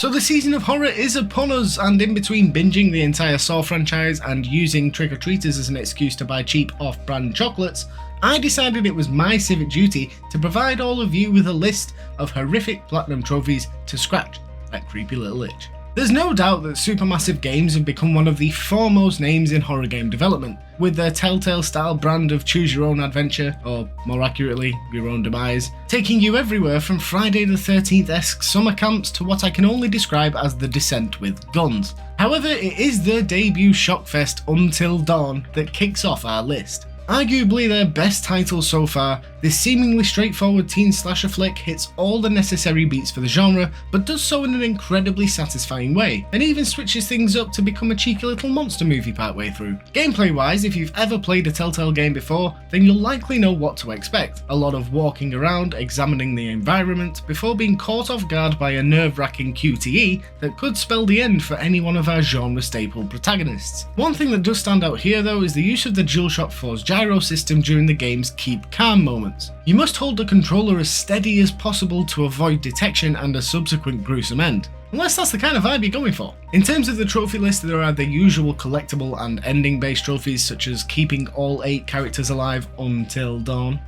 So the season of horror is upon us, and in between binging the entire Saw franchise and using trick-or-treaters as an excuse to buy cheap off-brand chocolates, I decided it was my civic duty to provide all of you with a list of horrific platinum trophies to scratch that creepy little itch. There's no doubt that Supermassive Games have become one of the foremost names in horror game development, with their Telltale style brand of choose your own adventure, or more accurately, your own demise, taking you everywhere from Friday the 13th-esque summer camps to what I can only describe as the descent with guns. However, it is their debut shockfest Until Dawn that kicks off our list. Arguably their best title so far, this seemingly straightforward teen slasher flick hits all the necessary beats for the genre, but does so in an incredibly satisfying way, and even switches things up to become a cheeky little monster movie partway through. Gameplay wise, if you've ever played a Telltale game before, then you'll likely know what to expect. A lot of walking around, examining the environment, before being caught off guard by a nerve-wracking QTE that could spell the end for any one of our genre staple protagonists. One thing that does stand out here though is the use of the DualShock 4's gyro system during the game's keep calm moments. You must hold the controller as steady as possible to avoid detection and a subsequent gruesome end, unless that's the kind of vibe you're going for. In terms of the trophy list, there are the usual collectible and ending based trophies such as keeping all 8 characters alive until dawn.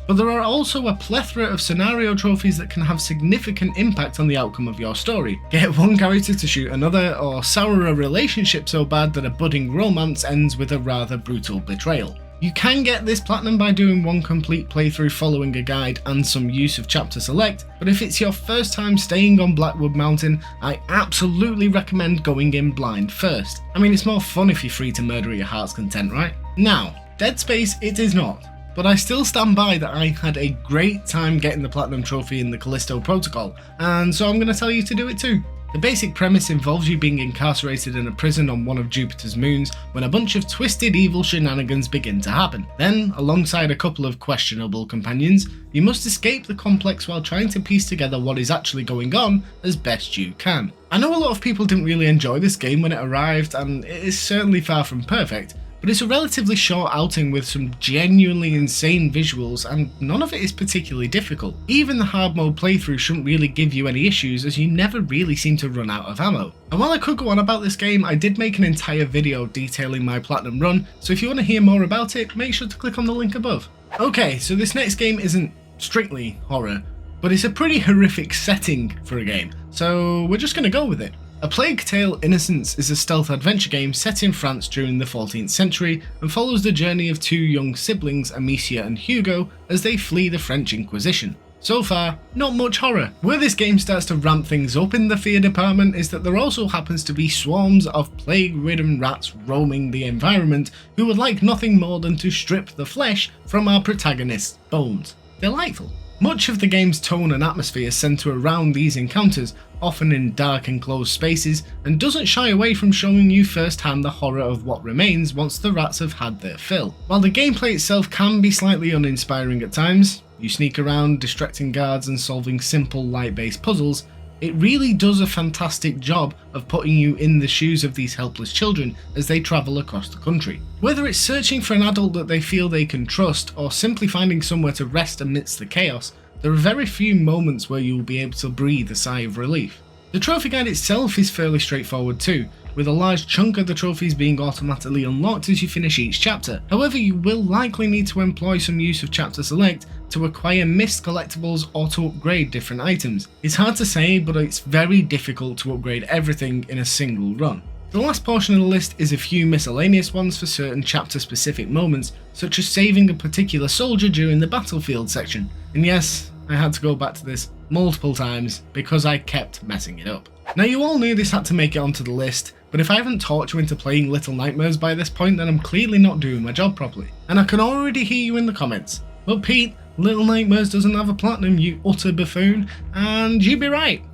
But there are also a plethora of scenario trophies that can have significant impact on the outcome of your story. Get one character to shoot another, or sour a relationship so bad that a budding romance ends with a rather brutal betrayal. You can get this platinum by doing one complete playthrough following a guide and some use of chapter select, but if it's your first time staying on Blackwood Mountain, I absolutely recommend going in blind first. I mean, it's more fun if you're free to murder at your heart's content, right? Now, Dead Space it is not, but I still stand by that I had a great time getting the platinum trophy in the Callisto Protocol, and so I'm going to tell you to do it too. The basic premise involves you being incarcerated in a prison on one of Jupiter's moons when a bunch of twisted evil shenanigans begin to happen. Then, alongside a couple of questionable companions, you must escape the complex while trying to piece together what is actually going on as best you can. I know a lot of people didn't really enjoy this game when it arrived, and it is certainly far from perfect, but it's a relatively short outing with some genuinely insane visuals, and none of it is particularly difficult. Even the hard mode playthrough shouldn't really give you any issues, as you never really seem to run out of ammo. And while I could go on about this game, I did make an entire video detailing my platinum run, so if you want to hear more about it, make sure to click on the link above. Okay, so this next game isn't strictly horror, but it's a pretty horrific setting for a game, so we're just going to go with it. A Plague Tale: Innocence is a stealth adventure game set in France during the 14th century and follows the journey of 2 young siblings, Amicia and Hugo, as they flee the French Inquisition. So far, not much horror. Where this game starts to ramp things up in the fear department is that there also happens to be swarms of plague-ridden rats roaming the environment who would like nothing more than to strip the flesh from our protagonist's bones. Delightful. Much of the game's tone and atmosphere centre around these encounters, often in dark enclosed spaces, and doesn't shy away from showing you firsthand the horror of what remains once the rats have had their fill. While the gameplay itself can be slightly uninspiring at times, you sneak around distracting guards and solving simple light-based puzzles, it really does a fantastic job of putting you in the shoes of these helpless children as they travel across the country. Whether it's searching for an adult that they feel they can trust, or simply finding somewhere to rest amidst the chaos, there are very few moments where you will be able to breathe a sigh of relief. The trophy guide itself is fairly straightforward too, with a large chunk of the trophies being automatically unlocked as you finish each chapter. However, you will likely need to employ some use of chapter select to acquire missed collectibles or to upgrade different items. It's hard to say, but it's very difficult to upgrade everything in a single run. The last portion of the list is a few miscellaneous ones for certain chapter specific moments, such as saving a particular soldier during the battlefield section. And yes, I had to go back to this multiple times because I kept messing it up. Now you all knew this had to make it onto the list, but if I haven't talked you into playing Little Nightmares by this point, then I'm clearly not doing my job properly. And I can already hear you in the comments, but Pete, Little Nightmares doesn't have a platinum, you utter buffoon, and you'd be right,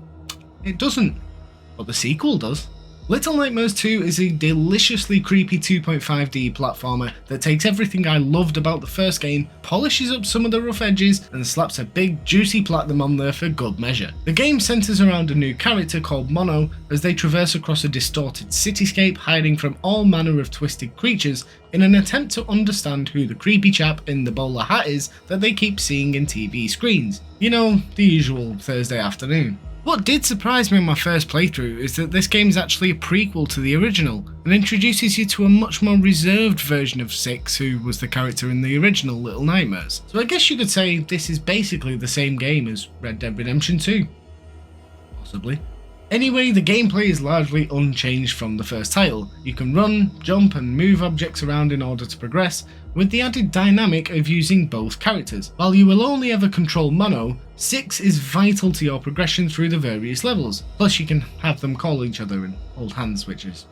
it doesn't, but the sequel does. Little Nightmares 2 is a deliciously creepy 2.5D platformer that takes everything I loved about the first game, polishes up some of the rough edges, and slaps a big juicy platinum on there for good measure. The game centres around a new character called Mono as they traverse across a distorted cityscape hiding from all manner of twisted creatures in an attempt to understand who the creepy chap in the bowler hat is that they keep seeing in TV screens. You know, the usual Thursday afternoon. What did surprise me on my first playthrough is that this game is actually a prequel to the original, and introduces you to a much more reserved version of Six, who was the character in the original Little Nightmares. So I guess you could say this is basically the same game as Red Dead Redemption 2. Possibly. Anyway, the gameplay is largely unchanged from the first title. You can run, jump and move objects around in order to progress, with the added dynamic of using both characters. While you will only ever control Mono, Six is vital to your progression through the various levels, plus you can have them call each other and hold hands, which is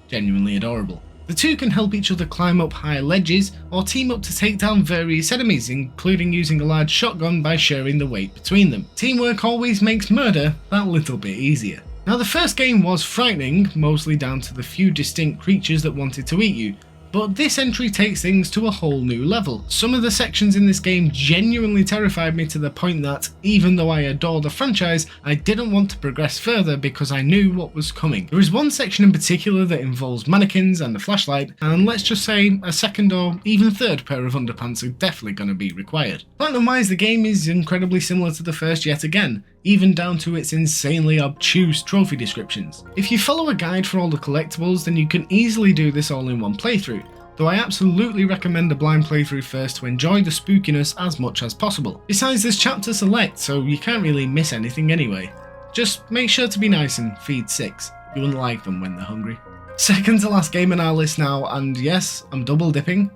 genuinely adorable. The two can help each other climb up high ledges or team up to take down various enemies, including using a large shotgun by sharing the weight between them. Teamwork always makes murder that little bit easier. Now, the first game was frightening, mostly down to the few distinct creatures that wanted to eat you, but this entry takes things to a whole new level. Some of the sections in this game genuinely terrified me to the point that, even though I adore the franchise, I didn't want to progress further because I knew what was coming. There is one section in particular that involves mannequins and a flashlight, and let's just say a second or even third pair of underpants are definitely going to be required. Platinum-wise, the game is incredibly similar to the first yet again, even down to its insanely obtuse trophy descriptions. If you follow a guide for all the collectibles, then you can easily do this all in one playthrough, though I absolutely recommend a blind playthrough first to enjoy the spookiness as much as possible. Besides, there's chapter select, so you can't really miss anything anyway. Just make sure to be nice and feed Six. You won't like them when they're hungry. Second to last game on our list now, and yes, I'm double dipping.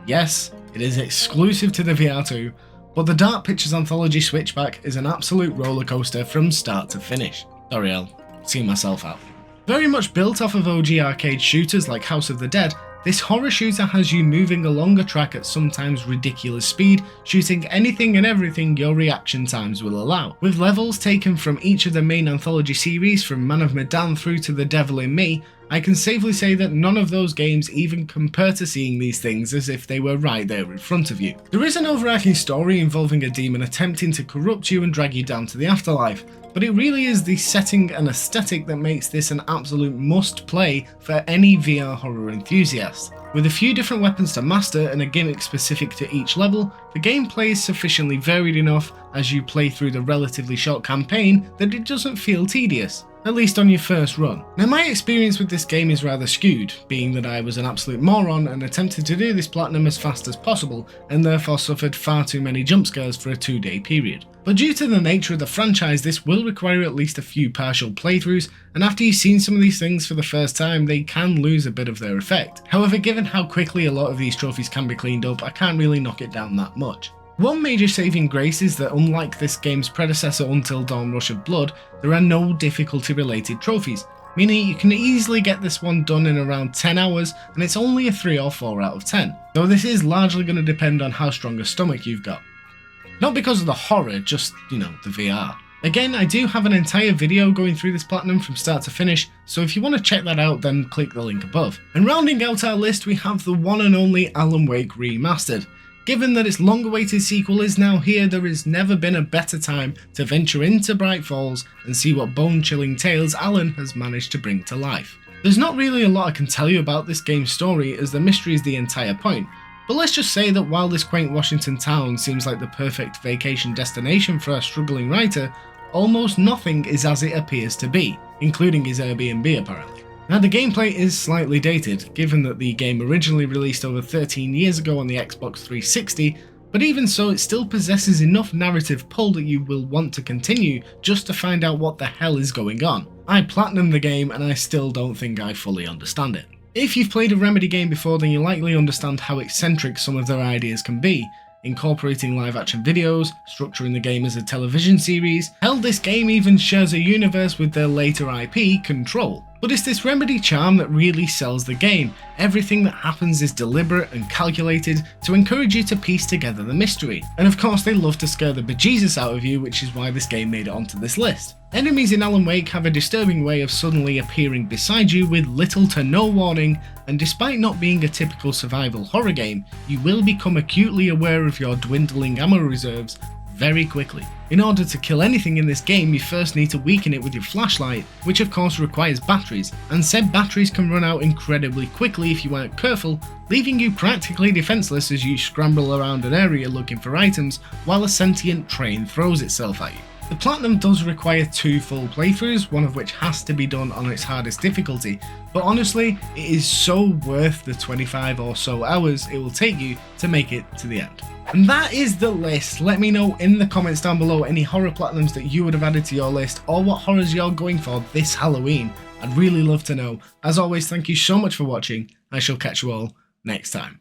Yes, it is exclusive to the VR2, but the Dark Pictures anthology Switchback is an absolute roller coaster from start to finish. Sorry, I'll see myself out. Very much built off of OG arcade shooters like House of the Dead, this horror shooter has you moving along a track at sometimes ridiculous speed, shooting anything and everything your reaction times will allow. With levels taken from each of the main anthology series from Man of Medan through to The Devil in Me, I can safely say that none of those games even compare to seeing these things as if they were right there in front of you. There is an overarching story involving a demon attempting to corrupt you and drag you down to the afterlife, but it really is the setting and aesthetic that makes this an absolute must play for any VR horror enthusiast. With a few different weapons to master and a gimmick specific to each level, the gameplay is sufficiently varied enough as you play through the relatively short campaign that it doesn't feel tedious, at least on your first run. Now, my experience with this game is rather skewed, being that I was an absolute moron and attempted to do this platinum as fast as possible, and therefore suffered far too many jump scares for a 2-day period. But due to the nature of the franchise, this will require at least a few partial playthroughs, and after you've seen some of these things for the first time, they can lose a bit of their effect. However, given how quickly a lot of these trophies can be cleaned up, I can't really knock it down that much. One major saving grace is that unlike this game's predecessor Until Dawn Rush of Blood, there are no difficulty related trophies, meaning you can easily get this one done in around 10 hours and it's only a 3 or 4 out of 10, though this is largely going to depend on how strong a stomach you've got. Not because of the horror, just, the VR. Again, I do have an entire video going through this platinum from start to finish, so if you want to check that out then click the link above. And rounding out our list we have the one and only Alan Wake Remastered. Given that its long-awaited sequel is now here, there has never been a better time to venture into Bright Falls and see what bone-chilling tales Alan has managed to bring to life. There's not really a lot I can tell you about this game's story, as the mystery is the entire point, but let's just say that while this quaint Washington town seems like the perfect vacation destination for a struggling writer, almost nothing is as it appears to be, including his Airbnb apparently. Now, the gameplay is slightly dated, given that the game originally released over 13 years ago on the Xbox 360, but even so it still possesses enough narrative pull that you will want to continue just to find out what the hell is going on. I platinumed the game and I still don't think I fully understand it. If you've played a Remedy game before, then you likely understand how eccentric some of their ideas can be, incorporating live action videos, structuring the game as a television series. Hell, this game even shares a universe with their later IP, Control. But it's this Remedy charm that really sells the game. Everything that happens is deliberate and calculated to encourage you to piece together the mystery. And of course they love to scare the bejesus out of you, which is why this game made it onto this list. Enemies in Alan Wake have a disturbing way of suddenly appearing beside you with little to no warning, and despite not being a typical survival horror game, you will become acutely aware of your dwindling ammo reserves very quickly. In order to kill anything in this game, you first need to weaken it with your flashlight, which of course requires batteries, and said batteries can run out incredibly quickly if you aren't careful, leaving you practically defenseless as you scramble around an area looking for items while a sentient train throws itself at you. The Platinum does require 2 full playthroughs, one of which has to be done on its hardest difficulty, but honestly, it is so worth the 25 or so hours it will take you to make it to the end. And that is the list. Let me know in the comments down below any horror Platinums that you would have added to your list, or what horrors you're going for this Halloween. I'd really love to know. As always, thank you so much for watching. I shall catch you all next time.